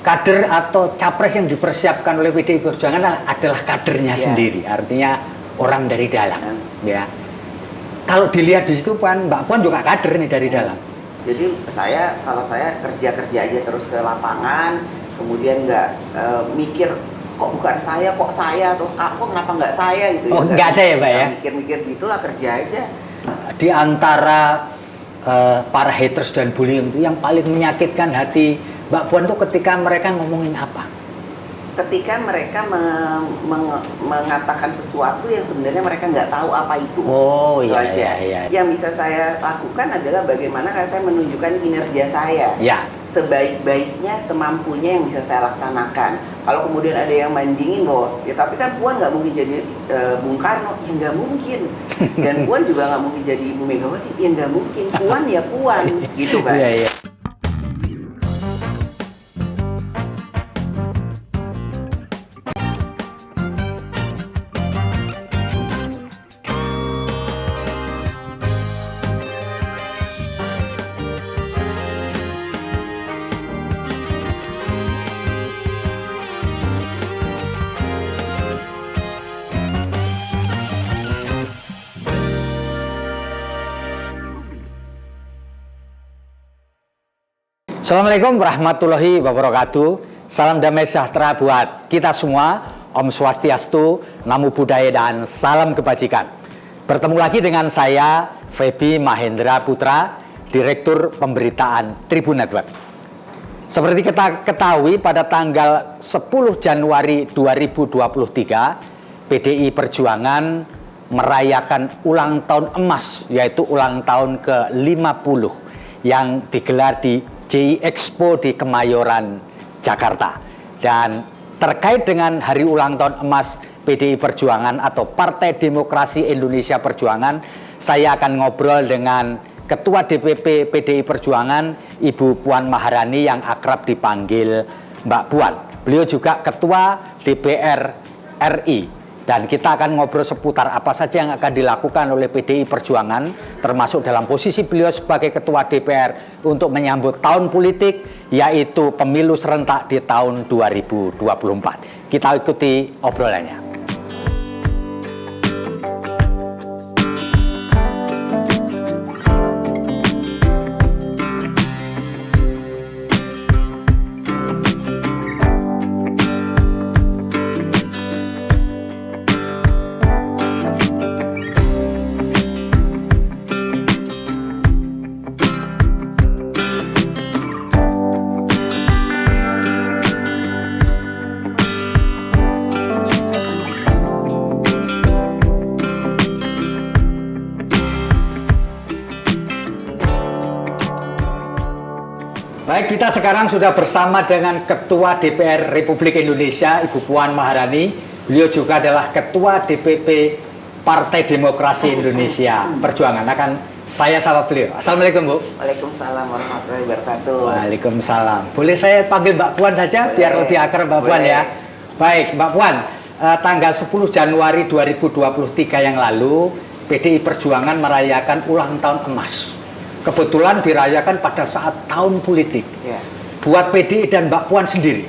kader atau capres yang dipersiapkan oleh PDI Perjuangan adalah kadernya sendiri, artinya orang dari dalam. Ya. Kalau dilihat di situ Mbak Puan juga kader nih dari dalam. Jadi kalau saya kerja aja terus ke lapangan, kemudian nggak mikir kok bukan saya, kok saya, atau kok kenapa nggak saya gitu. Oh, nggak ada ya Pak ya? Mikir-mikir gitulah, kerja aja. Di antara para haters dan bullying itu yang paling menyakitkan hati Mbak Puan itu ketika mereka ngomongin apa? Ketika mereka mengatakan sesuatu yang sebenarnya mereka nggak tahu apa itu. Oh iya. Yang bisa saya lakukan adalah bagaimana saya menunjukkan kinerja saya. Ya. Sebaik-baiknya, semampunya yang bisa saya laksanakan. Kalau kemudian ada yang bandingin bahwa ya tapi kan Puan nggak mungkin jadi Bung Karno, ya nggak mungkin. Dan Puan juga nggak mungkin jadi Ibu Megawati, ya nggak mungkin. Puan ya Puan, gitu kan. Iya. Assalamualaikum warahmatullahi wabarakatuh. Salam damai sejahtera buat kita semua. Om Swastiastu, Namo Buddhaya, dan salam kebajikan. Bertemu lagi dengan saya, Feby Mahendra Putra, Direktur Pemberitaan Tribun Network. Seperti kita ketahui, pada tanggal 10 Januari 2023, PDI Perjuangan merayakan ulang tahun emas, yaitu ulang tahun ke-50 yang digelar di JI Expo di Kemayoran, Jakarta. Dan terkait dengan hari ulang tahun emas PDI Perjuangan atau Partai Demokrasi Indonesia Perjuangan, saya akan ngobrol dengan Ketua DPP PDI Perjuangan, Ibu Puan Maharani yang akrab dipanggil Mbak Puan. Beliau juga Ketua DPR RI. Dan kita akan ngobrol seputar apa saja yang akan dilakukan oleh PDI Perjuangan, termasuk dalam posisi beliau sebagai Ketua DPR untuk menyambut tahun politik, yaitu pemilu serentak di tahun 2024. Kita ikuti obrolannya. Baik, kita sekarang sudah bersama dengan Ketua DPR Republik Indonesia, Ibu Puan Maharani. Beliau juga adalah Ketua DPP Partai Demokrasi Indonesia Perjuangan. Akan saya sapa beliau. Assalamualaikum, Bu. Waalaikumsalam warahmatullahi wabarakatuh. Waalaikumsalam. Boleh saya panggil Mbak Puan saja? Boleh. Biar lebih akrab Mbak Puan ya. Baik, Mbak Puan. Tanggal 10 Januari 2023 yang lalu, PDI Perjuangan merayakan ulang tahun emas. Kebetulan dirayakan pada saat tahun politik. Buat PDI dan Mbak Puan sendiri,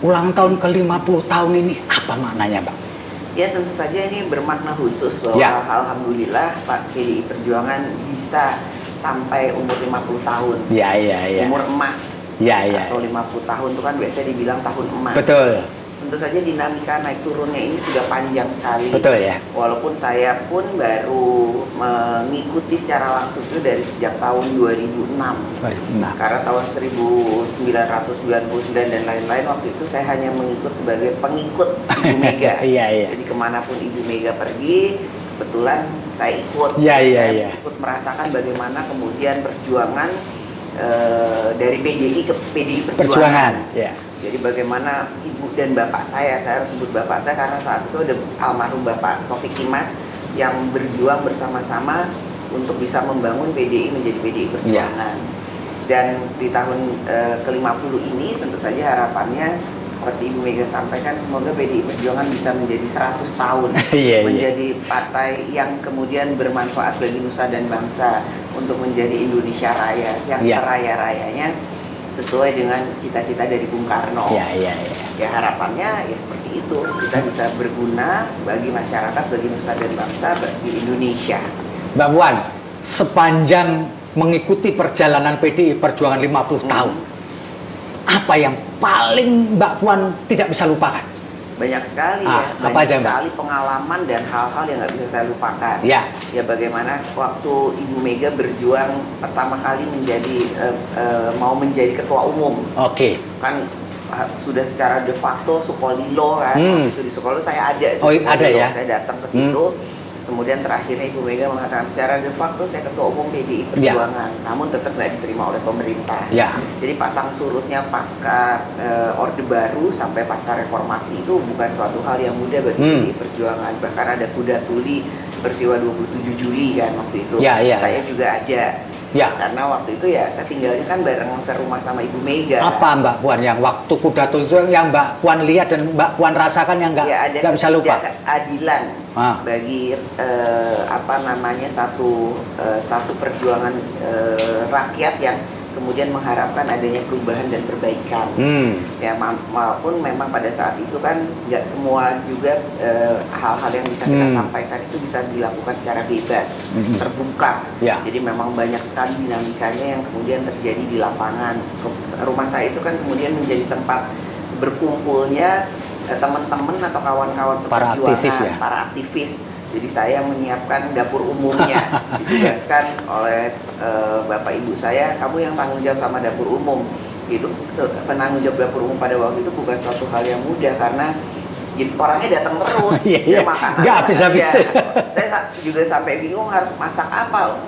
ulang tahun ke-50 tahun ini apa maknanya, Mbak? Ya, tentu saja ini bermakna khusus bahwa alhamdulillah Pak PDI Perjuangan bisa sampai umur 50 tahun. Umur emas. Atau 50 tahun itu kan biasanya dibilang tahun emas. Betul. Tentu saja dinamika naik turunnya ini sudah panjang sekali. Betul ya. Walaupun saya pun baru mengikuti secara langsung itu dari sejak tahun 2006. Karena tahun 1999 dan lain-lain waktu itu saya hanya mengikut sebagai pengikut Ibu Mega. Jadi kemanapun Ibu Mega pergi, kebetulan saya ikut. Saya ikut merasakan bagaimana kemudian perjuangan dari PDI ke PDI Perjuangan. Jadi bagaimana ibu dan bapak saya harus sebut bapak saya karena saat itu ada almarhum Bapak Taufik Kimas yang berjuang bersama-sama untuk bisa membangun PDI menjadi PDI Perjuangan. Dan di tahun ke-50 ini tentu saja harapannya seperti Ibu Mega sampaikan, semoga PDI Perjuangan bisa menjadi 100 tahun menjadi partai yang kemudian bermanfaat bagi nusa dan bangsa untuk menjadi Indonesia Raya yang seraya-rayanya. sesuai dengan cita-cita dari Bung Karno. Iya. Ya harapannya ya seperti itu, kita bisa berguna bagi masyarakat, bagi nusa dan bangsa, bagi Indonesia. Mbak Puan, sepanjang mengikuti perjalanan PDI Perjuangan 50 tahun, apa yang paling Mbak Puan tidak bisa lupakan? Banyak sekali apa aja, Mbak? sekali pengalaman dan hal-hal yang nggak bisa saya lupakan. Ya Bagaimana waktu Ibu Mega berjuang pertama kali mau menjadi ketua umum. Oke. Kan sudah secara de facto Sukolilo kan. Itu di Sukolilo saya ada. Ada ya. Saya datang ke situ. Kemudian terakhirnya Ibu Mega mengatakan secara de facto saya ketua umum PDI Perjuangan, namun tetap nggak diterima oleh pemerintah. Jadi pasang surutnya pasca Orde Baru sampai pasca reformasi itu bukan suatu hal yang mudah bagi PDI Perjuangan. Bahkan ada kuda tuli peristiwa 27 Juli kan waktu itu. Saya juga ada. Karena waktu itu ya saya tinggalnya kan bareng serumah sama Ibu Mega. Apa Mbak Puan yang waktu kuda tuli itu yang Mbak Puan lihat dan Mbak Puan rasakan yang nggak bisa lupa? Keadilan bagi satu perjuangan rakyat yang kemudian mengharapkan adanya perubahan dan perbaikan. Ya maupun memang pada saat itu kan nggak semua juga hal-hal yang bisa kita sampaikan itu bisa dilakukan secara bebas, terbuka. Jadi memang banyak sekali dinamikanya yang kemudian terjadi di lapangan. Rumah saya itu kan kemudian menjadi tempat berkumpulnya teman-teman atau kawan-kawan seperjuangan, para aktivis. Jadi saya menyiapkan dapur umumnya, ditugaskan oleh Bapak Ibu saya, kamu yang tanggung jawab sama dapur umum. Itu penanggung jawab dapur umum pada waktu itu bukan suatu hal yang mudah karena orangnya datang terus, makan nggak habis-habis. Saya juga sampai bingung harus masak apa,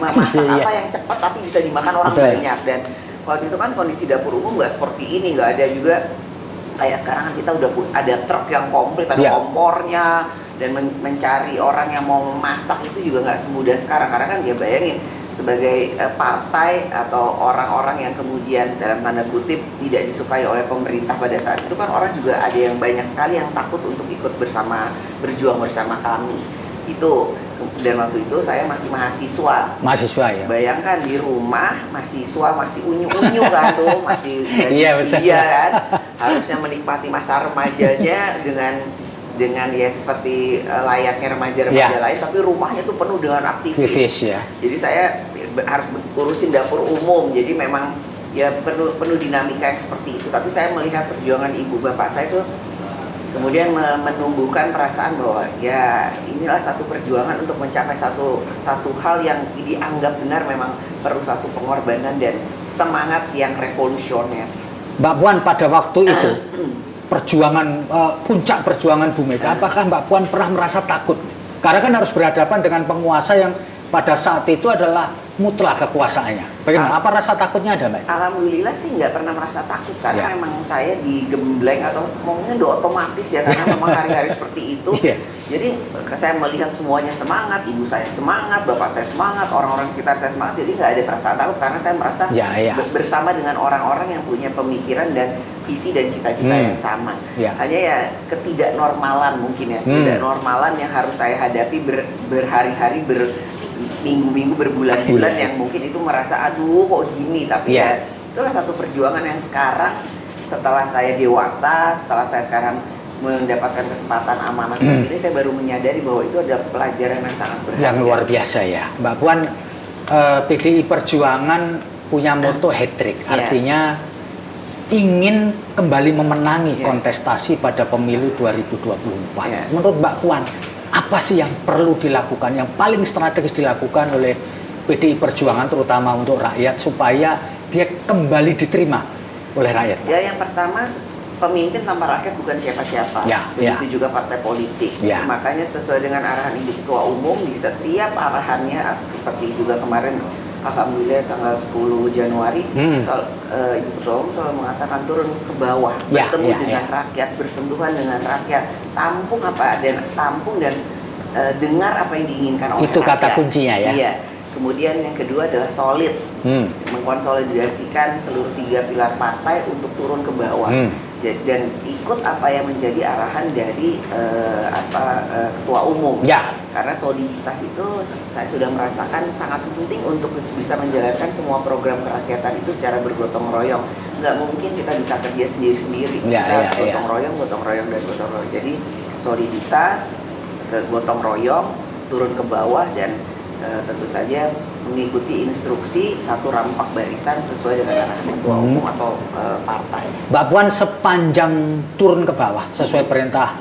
apa yang cepat tapi bisa dimakan orang banyak. Dan waktu itu kan kondisi dapur umum nggak seperti ini, nggak ada juga kayak sekarang kan kita udah ada truk yang komplit, ada kompornya, dan mencari orang yang mau masak itu juga nggak semudah sekarang. Karena kan dia bayangin sebagai partai atau orang-orang yang kemudian dalam tanda kutip tidak disukai oleh pemerintah pada saat itu kan orang juga ada yang banyak sekali yang takut untuk ikut berjuang bersama kami. Itu dan waktu itu saya masih mahasiswa ya. Bayangkan di rumah mahasiswa masih unyu-unyu kan tuh, masih kan harusnya menikmati masa remajanya dengan ya seperti layaknya remaja-remaja lain, tapi rumahnya tuh penuh dengan aktivis. Jadi saya harus urusin dapur umum, jadi memang ya penuh dinamika yang seperti itu. Tapi saya melihat perjuangan ibu bapak saya itu kemudian menumbuhkan perasaan bahwa ya inilah satu perjuangan untuk mencapai satu hal yang dianggap benar, memang perlu satu pengorbanan dan semangat yang revolusioner. Mbak Puan pada waktu itu puncak perjuangan Bu Mega, apakah Mbak Puan pernah merasa takut? Karena kan harus berhadapan dengan penguasa yang pada saat itu adalah mutlak kekuasaannya. Bagaimana? Apa rasa takutnya ada, Mbak? Alhamdulillah sih nggak pernah merasa takut karena memang saya digembleng atau mungkin udah otomatis ya karena memang hari-hari seperti itu. Jadi saya melihat semuanya semangat, ibu saya semangat, bapak saya semangat, orang-orang sekitar saya semangat. Jadi nggak ada perasaan takut karena saya merasa bersama dengan orang-orang yang punya pemikiran dan visi dan cita-cita yang sama. Hanya ya ketidaknormalan mungkin ya, ketidaknormalan yang harus saya hadapi berhari-hari, minggu-minggu, berbulan-bulan yang mungkin itu merasa aduh kok gini, tapi ya itulah satu perjuangan yang sekarang setelah saya dewasa, setelah saya sekarang mendapatkan kesempatan amanah seperti ini, saya baru menyadari bahwa itu ada pelajaran yang sangat berharga. Yang luar biasa ya, Mbak Puan. PDI Perjuangan punya moto hat-trick, artinya ingin kembali memenangi kontestasi pada pemilu 2024. Menurut Mbak Puan, apa sih yang perlu dilakukan, yang paling strategis dilakukan oleh PDI Perjuangan terutama untuk rakyat supaya dia kembali diterima oleh rakyat? Ya, yang pertama pemimpin tanpa rakyat bukan siapa-siapa. Itu juga partai politik. Makanya sesuai dengan arahan Ibu Ketua Umum di setiap arahannya, seperti juga kemarin alhamdulillah tanggal 10 Januari Ibu Ketua Umum selalu mengatakan turun ke bawah, bertemu dengan rakyat, bersentuhan dengan rakyat, tampung dan dengar apa yang diinginkan oleh rakyat. Itu kata kuncinya ya. Kemudian yang kedua adalah solid, mengkonsolidasikan seluruh 3 pilar partai untuk turun ke bawah dan ikut apa yang menjadi arahan dari ketua umum. Ya. Karena soliditas itu saya sudah merasakan sangat penting untuk bisa menjalankan semua program kerakyatan itu secara bergotong royong. Nggak mungkin kita bisa kerja sendiri-sendiri. Kita harus gotong royong. Jadi soliditas, gotong royong, turun ke bawah dan tentu saja mengikuti instruksi satu rampak barisan sesuai dengan arahan ketua umum atau partai. Mbak Puan sepanjang turun ke bawah sesuai perintah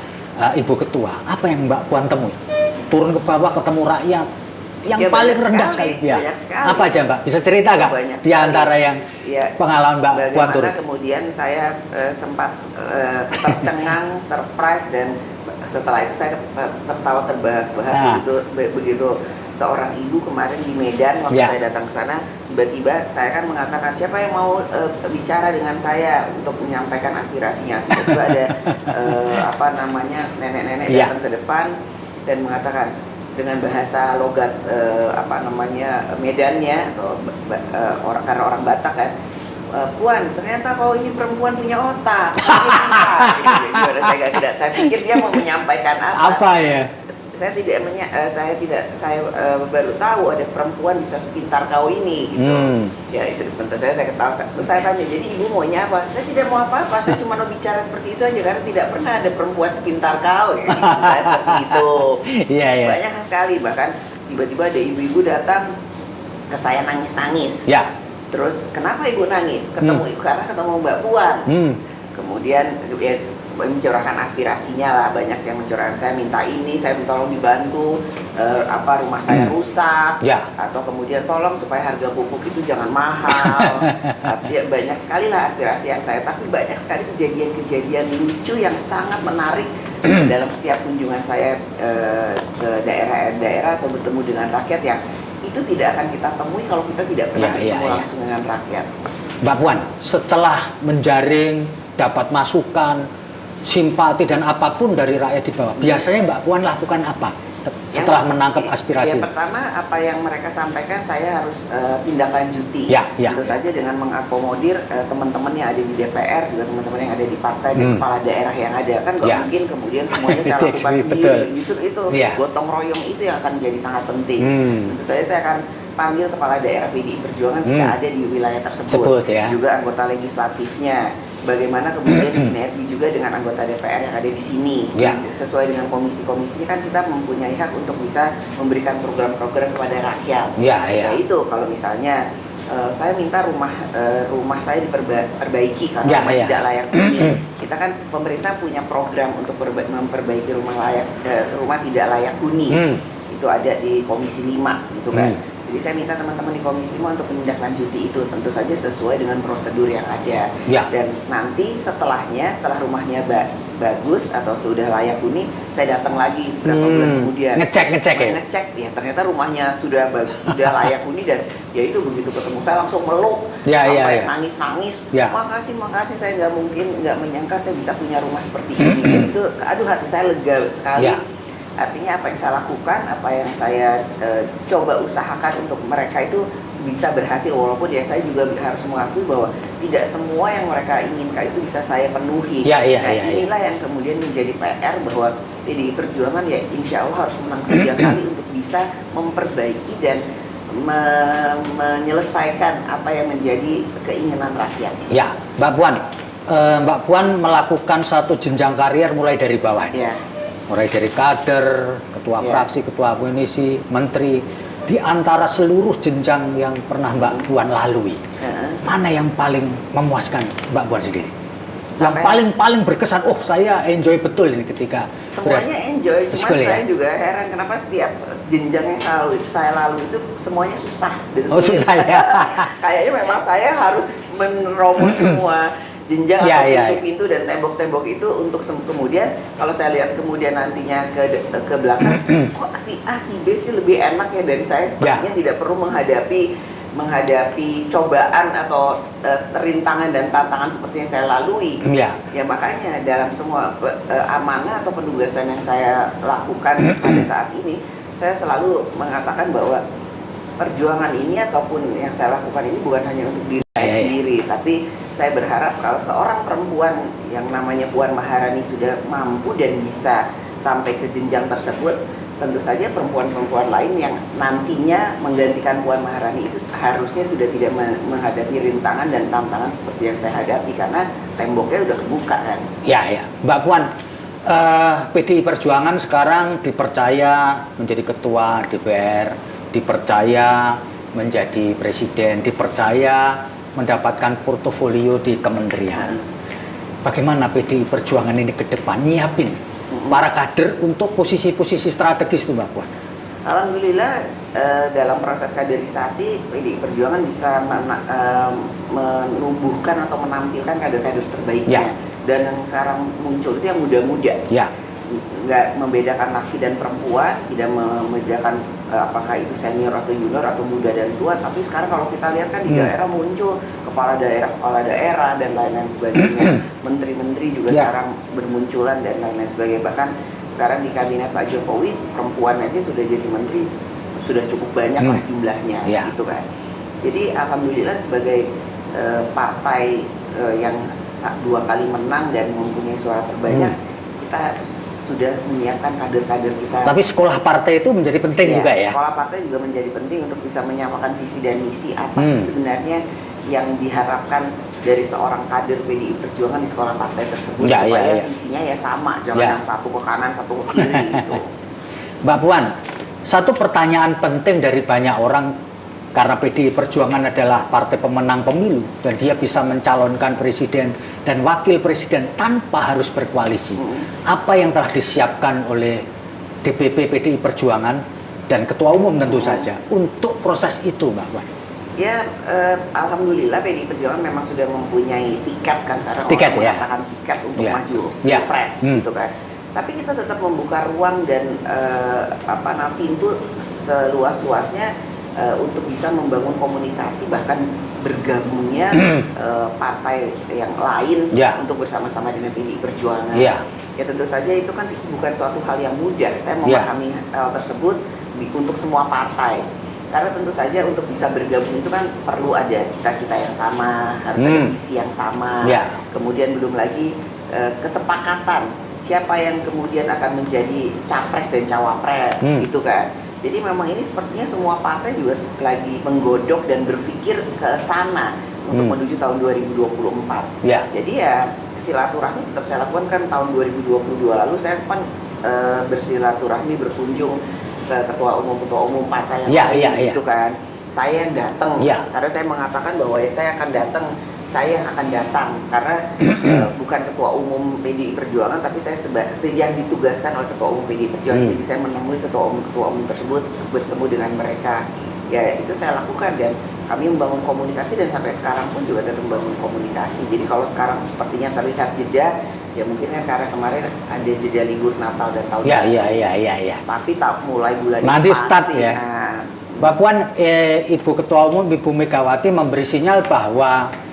Ibu Ketua, apa yang Mbak Puan temui? Turun ke bawah ketemu rakyat yang paling rendah sekali. Ya. Apa aja Mbak? Bisa cerita nggak di antara yang pengalaman Mbak Puan turun? Kemudian saya sempat tercengang, surprise dan setelah itu saya tertawa terbahak-bahak begitu seorang ibu kemarin di Medan waktu saya datang ke sana tiba-tiba saya kan mengatakan siapa yang mau bicara dengan saya untuk menyampaikan aspirasinya. Tiba-tiba ada nenek-nenek datang ke depan dan mengatakan dengan bahasa logat Medannya atau karena orang Batak kan, Puan, ternyata kau ini perempuan punya otak. Saya pikir dia mau menyampaikan apa? Apa ya? Saya baru tahu ada perempuan bisa sepintar kau ini gitu. Ya tentu saya ketawa. Saya tanya, jadi ibu maunya apa? Saya tidak mau apa-apa, saya cuma mau bicara seperti itu aja karena tidak pernah ada perempuan sepintar kau. Gitu. Saya seperti itu. Banyak sekali, bahkan tiba-tiba ada ibu-ibu datang ke saya nangis-nangis. Terus kenapa ibu nangis? Karena ketemu Mbak Puan. Kemudian mencurahkan aspirasinya lah, banyak yang mencurahkan, saya minta ini, saya minta tolong dibantu, rumah saya rusak, atau kemudian tolong supaya harga pupuk itu jangan mahal. Banyak sekali lah aspirasi yang saya, tapi banyak sekali kejadian-kejadian lucu yang sangat menarik dalam setiap kunjungan saya ke daerah-daerah atau bertemu dengan rakyat yang itu tidak akan kita temui kalau kita tidak pernah bertemu langsung dengan rakyat. Mbak Puan, setelah menjaring, dapat masukan, simpati dan apapun dari rakyat di bawah, biasanya Mbak Puan lakukan apa setelah menangkap aspirasi? Yang pertama, apa yang mereka sampaikan saya harus tindak lanjuti. Tentu saja dengan mengakomodir teman-teman yang ada di DPR, juga teman-teman yang ada di partai dan kepala daerah yang ada. Kan nggak mungkin kemudian semuanya saya lakukan sendiri. Justru itu gotong royong itu yang akan menjadi sangat penting. Tentu saja saya akan panggil kepala daerah PDI Perjuangan jika ada di wilayah tersebut, juga anggota legislatifnya. Bagaimana kemudian sinergi juga dengan anggota DPR yang ada di sini. Sesuai dengan komisi-komisinya kan kita mempunyai hak untuk bisa memberikan program-program kepada rakyat. Itu kalau misalnya saya minta rumah saya diperbaiki karena rumah tidak layak huni. Kita kan pemerintah punya program untuk memperbaiki rumah tidak layak huni. Itu ada di Komisi 5 gitu kan. Jadi saya minta teman-teman di Komisi 5 untuk menindaklanjuti itu, tentu saja sesuai dengan prosedur yang ada. Dan nanti setelah rumahnya bagus atau sudah layak huni, saya datang lagi berapa bulan kemudian. Ngecek ya, ternyata rumahnya sudah layak huni dan ya itu begitu ketemu saya langsung meluk, sampai nangis-nangis. Makasih, saya nggak menyangka saya bisa punya rumah seperti ini. Itu, hati saya lega sekali. Artinya apa yang saya lakukan, apa yang saya coba usahakan untuk mereka itu bisa berhasil, walaupun ya saya juga harus mengakui bahwa tidak semua yang mereka inginkan itu bisa saya penuhi. Inilah yang kemudian menjadi PR bahwa PDI Perjuangan ya insya Allah harus menang 3 kali untuk bisa memperbaiki dan menyelesaikan apa yang menjadi keinginan rakyat. Mbak Puan melakukan satu jenjang karier mulai dari bawah. Mulai dari kader, ketua fraksi, ketua komisi, menteri, di antara seluruh jenjang yang pernah Mbak Puan lalui, mana yang paling memuaskan Mbak Puan sendiri? Yang paling berkesan, saya enjoy betul ini ketika semuanya enjoy, cuma saya juga heran kenapa setiap jenjang yang saya lalui itu semuanya susah. Susah ya? Kayaknya memang saya harus menerobos semua jenjang atau pintu dan tembok-tembok itu untuk kemudian kalau saya lihat kemudian nantinya ke belakang, kok si A si B sih lebih enak ya dari saya, sepertinya tidak perlu menghadapi cobaan atau rintangan dan tantangan seperti yang saya lalui. Ya makanya dalam semua amanah atau penugasan yang saya lakukan pada saat ini, saya selalu mengatakan bahwa perjuangan ini ataupun yang saya lakukan ini bukan hanya untuk diri saya sendiri, tapi saya berharap kalau seorang perempuan yang namanya Puan Maharani sudah mampu dan bisa sampai ke jenjang tersebut, tentu saja perempuan-perempuan lain yang nantinya menggantikan Puan Maharani itu harusnya sudah tidak menghadapi rintangan dan tantangan seperti yang saya hadapi, karena temboknya udah kebuka kan. Ya, Mbak Puan, PDI Perjuangan sekarang dipercaya menjadi ketua DPR, dipercaya menjadi presiden, dipercaya mendapatkan portofolio di kementerian. Bagaimana PDI Perjuangan ini ke depan nyiapin para kader untuk posisi-posisi strategis itu, Mbak Puan? Alhamdulillah dalam proses kaderisasi PDI Perjuangan bisa menumbuhkan atau menampilkan kader-kader terbaiknya. Dan yang sekarang muncul itu yang muda-muda. Nggak membedakan laki dan perempuan, tidak membedakan apakah itu senior atau junior atau muda dan tua, tapi sekarang kalau kita lihat kan di daerah muncul kepala daerah dan lain-lain sebagainya. Menteri-menteri juga sekarang bermunculan dan lain-lain sebagainya. Bahkan sekarang di kabinet Pak Jokowi perempuan aja sudah jadi menteri, sudah cukup banyak lah jumlahnya gitu kan. Jadi alhamdulillah sebagai partai yang 2 kali menang dan mempunyai suara terbanyak, kita sudah menyiapkan kader-kader kita. Tapi sekolah partai itu menjadi penting juga ya? Sekolah partai juga menjadi penting untuk bisa menyamakan visi dan misi apa sih sebenarnya yang diharapkan dari seorang kader PDI Perjuangan di sekolah partai tersebut, supaya visinya ya sama, jangan yang satu ke kanan, satu ke kiri gitu. Mbak Puan, satu pertanyaan penting dari banyak orang, karena PDI Perjuangan adalah partai pemenang pemilu dan dia bisa mencalonkan presiden dan wakil presiden tanpa harus berkoalisi. Apa yang telah disiapkan oleh DPP PDI Perjuangan dan Ketua Umum tentu saja untuk proses itu, Mbak Puan? Ya, alhamdulillah PDI Perjuangan memang sudah mempunyai tiket kan, sekarang orang mengatakan tiket untuk maju pilpres gitu kan. Tapi kita tetap membuka ruang dan pintu seluas-luasnya untuk bisa membangun komunikasi, bahkan bergabungnya partai yang lain untuk bersama-sama dengan PDI Perjuangan. Ya tentu saja itu kan bukan suatu hal yang mudah. Saya memahami hal tersebut untuk semua partai. Karena tentu saja untuk bisa bergabung itu kan perlu ada cita-cita yang sama, harus ada visi yang sama. Kemudian belum lagi kesepakatan siapa yang kemudian akan menjadi capres dan cawapres gitu kan. Jadi memang ini sepertinya semua partai juga lagi menggodok dan berpikir ke sana untuk menuju tahun 2024. Jadi ya silaturahmi tetap saya lakukan kan. Tahun 2022 lalu saya kan bersilaturahmi berkunjung ke ketua umum partai yang lain gitu kan. Saya yang datang karena saya mengatakan bahwa ya saya akan datang. Saya yang akan datang karena bukan ketua umum PDI Perjuangan, tapi saya yang ditugaskan oleh ketua umum PDI Perjuangan. Jadi saya menemui ketua umum tersebut, bertemu dengan mereka. Ya itu saya lakukan dan kami membangun komunikasi dan sampai sekarang pun juga tetap membangun komunikasi. Jadi kalau sekarang sepertinya terlihat jeda, ya mungkin kan karena kemarin ada jeda libur Natal dan tahun baru. Tapi mulai bulan nanti ini start pasti, ya. Mbak Puan, Ibu Ketua Umum Ibu Megawati memberi sinyal bahwa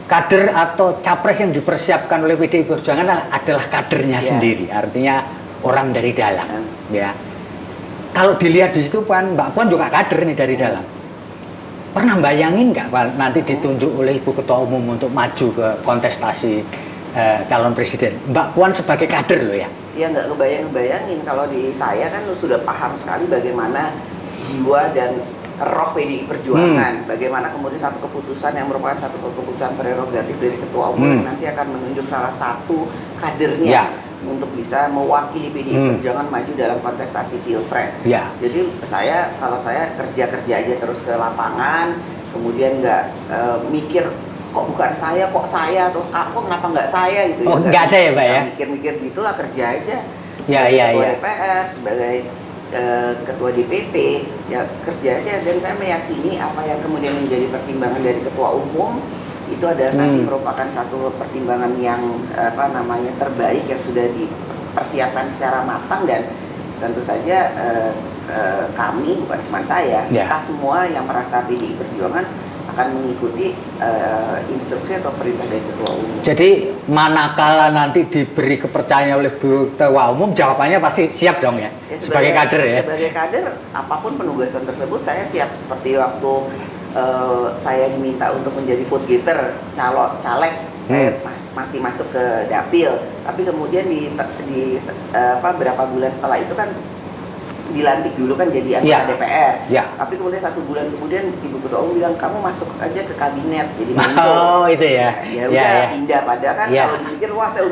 kader atau capres yang dipersiapkan oleh PDI Perjuangan adalah kadernya sendiri, artinya orang dari dalam. Kalau dilihat di situ Mbak Puan juga kader nih dari dalam. Pernah bayangin nggak Pak nanti ditunjuk oleh Ibu Ketua Umum untuk maju ke kontestasi calon presiden? Mbak Puan sebagai kader loh ya? Ya nggak ngebayangin. Kalau di saya kan sudah paham sekali bagaimana jiwa dan roh PDI Perjuangan, bagaimana kemudian satu keputusan yang merupakan satu keputusan prerogatif dari ketua umum yang nanti akan menunjuk salah satu kadernya untuk bisa mewakili PDI Perjuangan maju dalam kontestasi pilpres. Jadi kalau saya kerja aja terus ke lapangan, kemudian nggak mikir kok bukan saya, kok saya, atau kok kenapa nggak saya gitu. Nggak ada ya Pak ya? Mikir-mikir gitulah, kerja aja. Ketua DPR, sebagai ketua DPP, ya kerja aja. Dan saya meyakini apa yang kemudian menjadi pertimbangan dari ketua umum itu adalah nanti merupakan satu pertimbangan yang terbaik yang sudah dipersiapkan secara matang. Dan tentu saja kami, bukan cuma saya, kita semua yang merasa PDI Perjuangan akan mengikuti instruksi atau perintah dari ketua umum. Jadi manakala nanti diberi kepercayaan oleh ketua umum, jawabannya pasti siap dong ya, sebagai kader ya. Sebagai kader, apapun penugasan tersebut saya siap. Seperti waktu saya diminta untuk menjadi vote getter caleg, saya masih masuk ke dapil. Tapi kemudian berapa bulan setelah itu kan dilantik dulu kan jadi anggota DPR. Tapi kemudian 1 bulan kemudian Ibu Ketua Umum bilang kamu masuk aja ke kabinet jadi Menko. Oh itu ya. Ya udah pindah, padahal kan kalau dipikir wah saya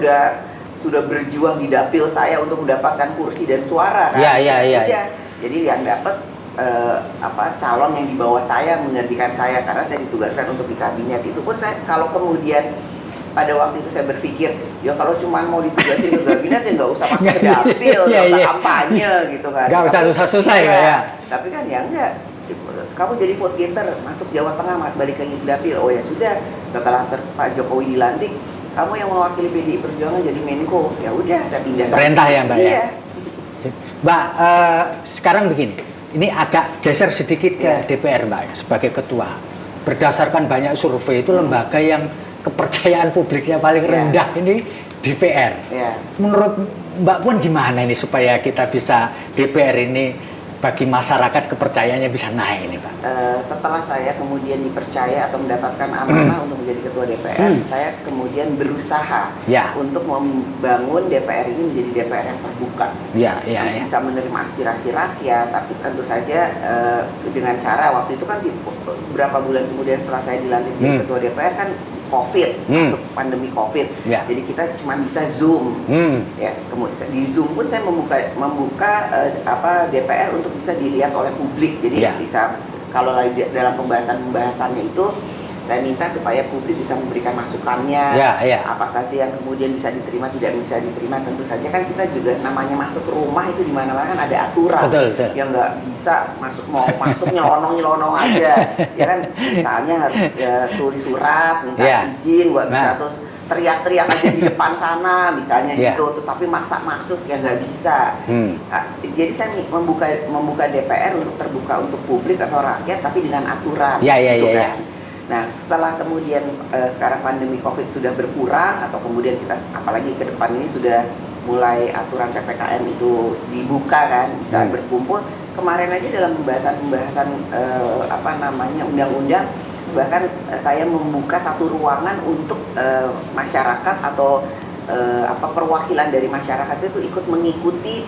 sudah berjuang di dapil saya untuk mendapatkan kursi dan suara kan. Jadi yang dapat calon yang di bawah saya menggantikan saya karena saya ditugaskan untuk di kabinet. Itu pun saya kalau kemudian pada waktu itu saya berpikir, ya kalau cuma mau ditugasin ke kabinet ya nggak usah masuk ke dapil, nggak usah kampanye gitu kan. Nggak usah susah-susah ya. Tapi kan ya enggak, kamu jadi vote getter, masuk Jawa Tengah, balik lagi ke dapil. Oh ya sudah, setelah Pak Jokowi dilantik, kamu yang mewakili PDI Perjuangan jadi Menko. Ya udah, saya pindah. Perintah ya Mbak ya. Mbak, sekarang begini, ini agak geser sedikit ke DPR Mbak sebagai ketua. Berdasarkan banyak survei itu lembaga yang kepercayaan publiknya paling rendah ini DPR. Menurut Mbak Puan gimana ini supaya kita bisa DPR ini bagi masyarakat kepercayaannya bisa naik ini Pak? Setelah saya kemudian dipercaya atau mendapatkan amanah untuk menjadi ketua DPR, saya kemudian berusaha untuk membangun DPR ini menjadi DPR yang terbuka. Bisa menerima aspirasi rakyat, tapi tentu saja dengan cara waktu itu kan beberapa bulan kemudian setelah saya dilantik menjadi ketua DPR kan COVID, masuk pandemi COVID. Jadi kita cuma bisa Zoom. Ya, kemudian di Zoom pun saya membuka DPR untuk bisa dilihat oleh publik. Jadi bisa kalau lagi dalam pembahasannya itu saya minta supaya publik bisa memberikan masukannya, apa saja yang kemudian bisa diterima, tidak bisa diterima. Tentu saja kan kita juga namanya masuk ke rumah itu di mana-mana kan ada aturan, yang nggak bisa masuk nyelonong aja, ya kan. Misalnya harus tulis surat, minta izin, nggak bisa terus teriak-teriak aja di depan sana, misalnya gitu. Terus tapi maksa masuk ya nggak bisa. Jadi saya membuka DPR untuk terbuka untuk publik atau rakyat, tapi dengan aturan, gitu kan. Nah, setelah kemudian sekarang pandemi COVID sudah berkurang atau kemudian kita apalagi ke depan ini sudah mulai aturan PPKM itu dibuka kan, bisa berkumpul. Kemarin aja dalam pembahasan undang-undang bahkan saya membuka satu ruangan untuk masyarakat atau perwakilan dari masyarakat itu ikut mengikuti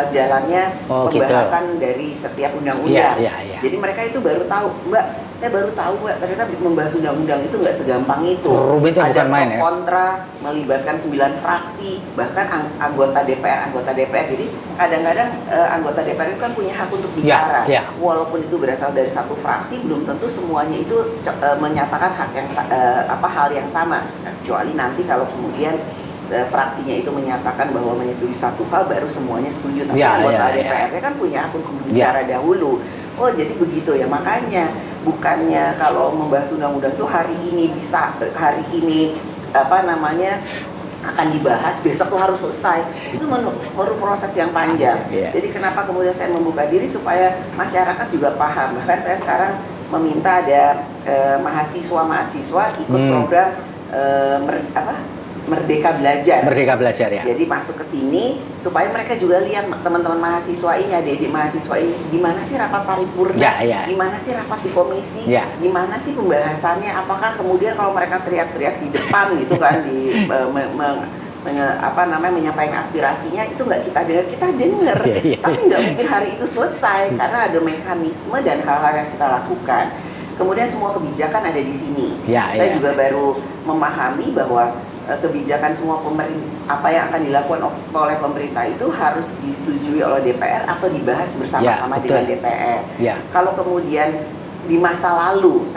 jalannya pembahasan dari setiap undang-undang. Jadi mereka itu baru tahu, saya baru tahu ternyata membahas undang-undang itu nggak segampang itu. Rumitnya ada bukan main ya. Kontra, melibatkan 9 fraksi, bahkan anggota DPR. Jadi kadang-kadang anggota DPR itu kan punya hak untuk bicara. Walaupun itu berasal dari satu fraksi, belum tentu semuanya itu menyatakan hal yang sama. Kecuali nanti kalau kemudian fraksinya itu menyatakan bahwa menyetujui satu hal baru semuanya setuju, tapi anggota DPR-nya kan punya hak untuk bicara dahulu. Oh jadi begitu ya, makanya bukannya kalau membahas undang-undang itu hari ini akan dibahas, besok tuh harus selesai. Itu perlu proses yang panjang. Jadi kenapa kemudian saya membuka diri supaya masyarakat juga paham. Bahkan saya sekarang meminta ada mahasiswa ikut program Merdeka Belajar ya. Jadi masuk ke sini supaya mereka juga lihat teman-teman mahasiswa ini, adik-adik mahasiswa ini gimana sih rapat paripurna, gimana sih rapat di komisi, gimana sih pembahasannya, apakah kemudian kalau mereka teriak-teriak di depan gitu kan menyampaikan aspirasinya itu nggak kita dengar, tapi nggak mungkin hari itu selesai karena ada mekanisme dan hal-hal yang kita lakukan. Kemudian semua kebijakan ada di sini. Saya juga baru memahami bahwa kebijakan semua apa yang akan dilakukan oleh pemerintah itu harus disetujui oleh DPR atau dibahas bersama-sama dengan DPR. Kalau kemudian di masa lalu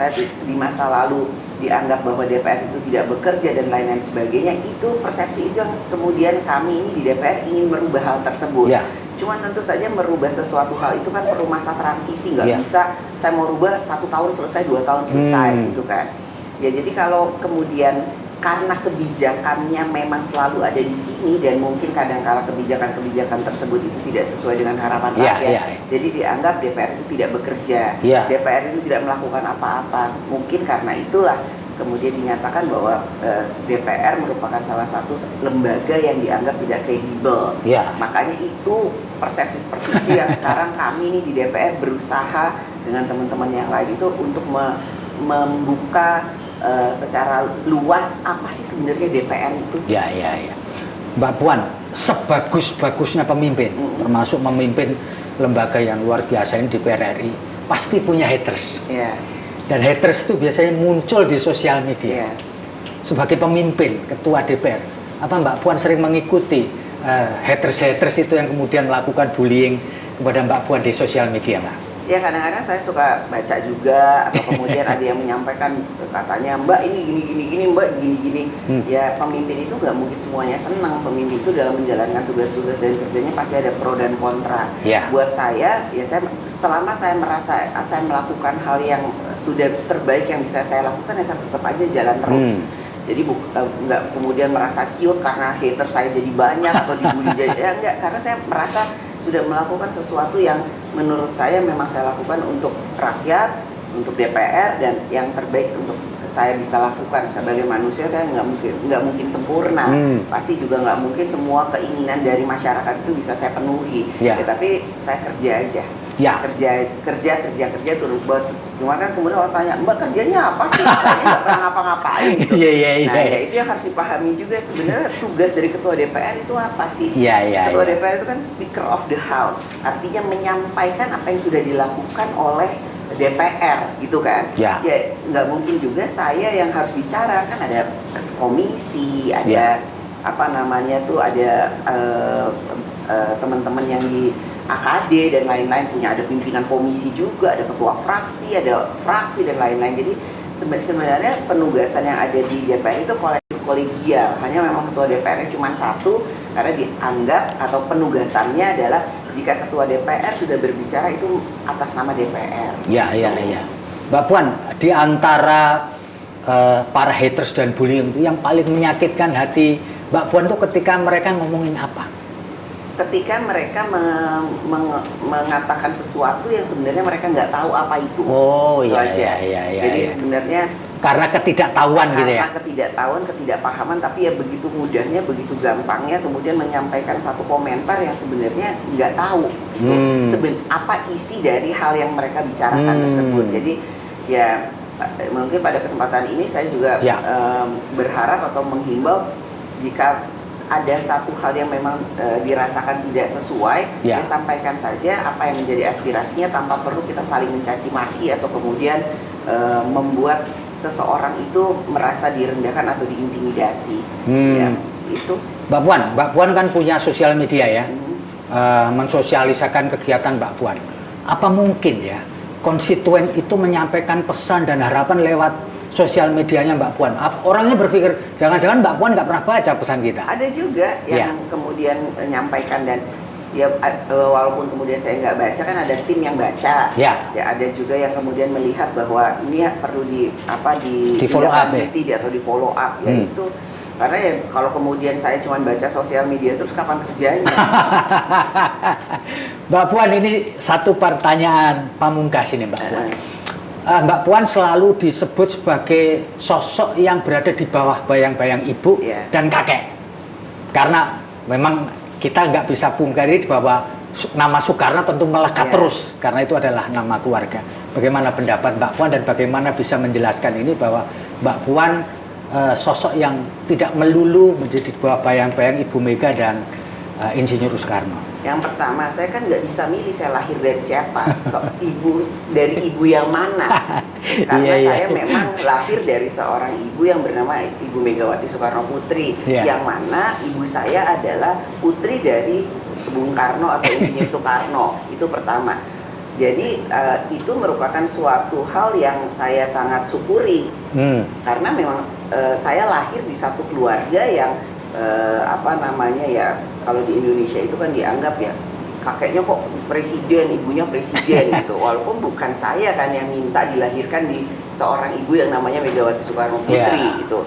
dianggap bahwa DPR itu tidak bekerja dan lain-lain sebagainya, itu persepsi itu yang kemudian kami ini di DPR ingin merubah hal tersebut. Cuma tentu saja merubah sesuatu hal itu kan perlu masa transisi, nggak bisa saya mau rubah 1 tahun selesai, 2 tahun selesai gitu kan. Ya jadi kalau kemudian karena kebijakannya memang selalu ada di sini dan mungkin kadang-kala kebijakan-kebijakan tersebut itu tidak sesuai dengan harapan rakyat. Jadi dianggap DPR itu tidak bekerja, DPR itu tidak melakukan apa-apa. Mungkin karena itulah kemudian dinyatakan bahwa DPR merupakan salah satu lembaga yang dianggap tidak kredibel. Makanya itu persepsi seperti itu yang sekarang kami nih di DPR berusaha dengan teman-teman yang lain itu untuk membuka secara luas apa sih sebenarnya DPR itu. Mbak Puan, sebagus-bagusnya pemimpin, termasuk memimpin lembaga yang luar biasa ini DPR RI, pasti punya haters. Dan haters itu biasanya muncul di sosial media. Sebagai pemimpin, ketua DPR, apa Mbak Puan sering mengikuti haters itu yang kemudian melakukan bullying kepada Mbak Puan di sosial media, Mbak? Ya kadang-kadang saya suka baca juga, atau kemudian ada yang menyampaikan katanya Mbak ini gini, Mbak gini. Ya pemimpin itu nggak mungkin semuanya senang. Pemimpin itu dalam menjalankan tugas-tugas dan kerjanya pasti ada pro dan kontra. Buat saya, ya selama saya merasa saya melakukan hal yang sudah terbaik yang bisa saya lakukan, ya saya tetap aja jalan terus. Jadi nggak kemudian merasa cute karena hater saya jadi banyak atau dibully ya enggak, karena saya merasa sudah melakukan sesuatu yang menurut saya memang saya lakukan untuk rakyat, untuk DPR, dan yang terbaik untuk saya bisa lakukan sebagai manusia. Saya nggak mungkin sempurna, pasti juga nggak mungkin semua keinginan dari masyarakat itu bisa saya penuhi. Tapi saya kerja aja. Kerja turun buat gimana, kemudian orang tanya Mbak kerjanya apa sih? Kayaknya nggak pernah ngapa-ngapain gitu. Nah ya itu yang harus dipahami juga sebenarnya tugas dari ketua DPR itu apa sih? Ketua DPR itu kan Speaker of the House, artinya menyampaikan apa yang sudah dilakukan oleh DPR gitu kan. Ya nggak mungkin juga saya yang harus bicara, kan ada komisi, ada apa namanya tuh, ada teman-teman yang di AKD dan lain-lain, ada pimpinan komisi juga, ada ketua fraksi, ada fraksi dan lain-lain. Jadi sebenarnya penugasan yang ada di DPR itu kolegial, hanya memang ketua DPR cuma satu, karena dianggap atau penugasannya adalah jika ketua DPR sudah berbicara itu atas nama DPR. Mbak Puan, di antara para haters dan bullying itu yang paling menyakitkan hati Mbak Puan itu ketika mereka ngomongin apa? Ketika mereka mengatakan sesuatu yang sebenarnya mereka nggak tahu apa itu. Jadi sebenarnya karena ketidaktahuan gitu ya. Karena ketidaktahuan, ketidakpahaman, tapi ya begitu mudahnya, begitu gampangnya kemudian menyampaikan satu komentar yang sebenarnya nggak tahu gitu. Apa isi dari hal yang mereka bicarakan tersebut. Jadi ya mungkin pada kesempatan ini saya juga berharap atau menghimbau, jika ada satu hal yang memang dirasakan tidak sesuai, ya sampaikan saja apa yang menjadi aspirasinya tanpa perlu kita saling mencaci maki atau kemudian membuat seseorang itu merasa direndahkan atau diintimidasi. Ya, itu. Mbak Puan kan punya sosial media ya, mensosialisakan kegiatan Mbak Puan. Apa mungkin ya konstituen itu menyampaikan pesan dan harapan lewat sosial medianya Mbak Puan? Orangnya berpikir jangan-jangan Mbak Puan nggak pernah baca pesan kita. Ada juga yang kemudian menyampaikan, dan ya walaupun kemudian saya nggak baca, kan ada tim yang baca. Ya ada juga yang kemudian melihat bahwa ini perlu di follow up atau di follow up. Ya itu karena ya kalau kemudian saya cuma baca sosial media terus kapan kerjanya? Mbak Puan, ini satu pertanyaan pamungkas ini Mbak Puan. Mbak Puan selalu disebut sebagai sosok yang berada di bawah bayang-bayang ibu dan kakek. Karena memang kita nggak bisa pungkiri bahwa nama Soekarno tentu melekat terus, karena itu adalah nama keluarga. Bagaimana pendapat Mbak Puan dan bagaimana bisa menjelaskan ini bahwa Mbak Puan sosok yang tidak melulu menjadi di bawah bayang-bayang Ibu Mega dan Insinyur Soekarno? Yang pertama, saya kan nggak bisa milih saya lahir dari siapa, dari ibu yang mana, karena saya memang lahir dari seorang ibu yang bernama Ibu Megawati Soekarno Putri, yang mana ibu saya adalah putri dari Bung Karno atau Insinyur Soekarno. Itu pertama. Jadi itu merupakan suatu hal yang saya sangat syukuri, karena memang saya lahir di satu keluarga yang kalau di Indonesia itu kan dianggap ya kakeknya kok presiden, ibunya presiden gitu. Walaupun bukan saya kan yang minta dilahirkan di seorang ibu yang namanya Megawati Soekarno Putri gitu.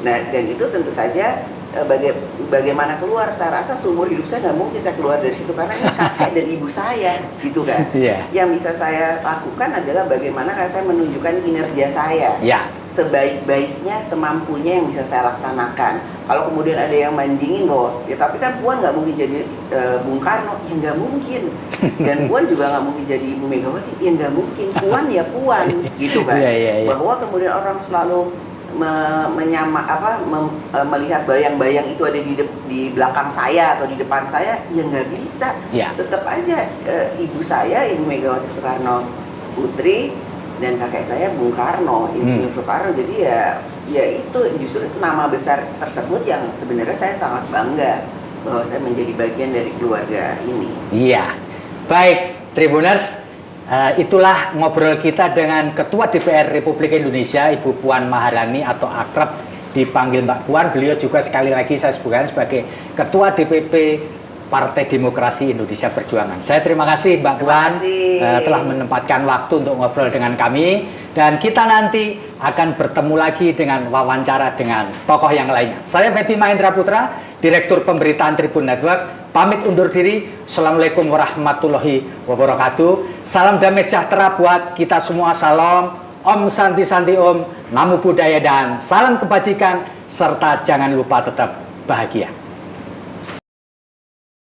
Nah, dan itu tentu saja bagaimana keluar, saya rasa seumur hidup saya nggak mungkin saya keluar dari situ karena ini kakek dan ibu saya, gitu kan. Yang bisa saya lakukan adalah bagaimana saya menunjukkan kinerja saya sebaik-baiknya, semampunya yang bisa saya laksanakan. Kalau kemudian ada yang mandingin bahwa ya tapi kan Puan nggak mungkin jadi Bung Karno, ya nggak mungkin. Dan Puan juga nggak mungkin jadi Ibu Megawati, ya nggak mungkin. Puan ya Puan, gitu kan. Bahwa kemudian orang selalu melihat bayang-bayang itu ada di belakang saya atau di depan saya, ya nggak bisa. Tetap aja ibu saya, Ibu Megawati Soekarno Putri, dan kakek saya Bung Karno, Insinyur Soekarno. Jadi ya itu justru itu nama besar tersebut yang sebenarnya saya sangat bangga bahwa saya menjadi bagian dari keluarga ini. Iya, baik Tribuners. Itulah ngobrol kita dengan Ketua DPR Republik Indonesia, Ibu Puan Maharani atau akrab dipanggil Mbak Puan. Beliau juga sekali lagi saya sebutkan sebagai Ketua DPP Partai Demokrasi Indonesia Perjuangan. Saya terima kasih Mbak Puan telah menempatkan waktu untuk ngobrol dengan kami. Dan kita nanti akan bertemu lagi dengan wawancara dengan tokoh yang lainnya. Saya Fethi Mahendra Putra, Direktur Pemberitaan Tribun Network, pamit undur diri. Assalamualaikum warahmatullahi wabarakatuh. Salam damai sejahtera buat kita semua. Salam, Om Santi Santi Om, Namo Buddhaya, dan salam kebajikan, serta jangan lupa tetap bahagia.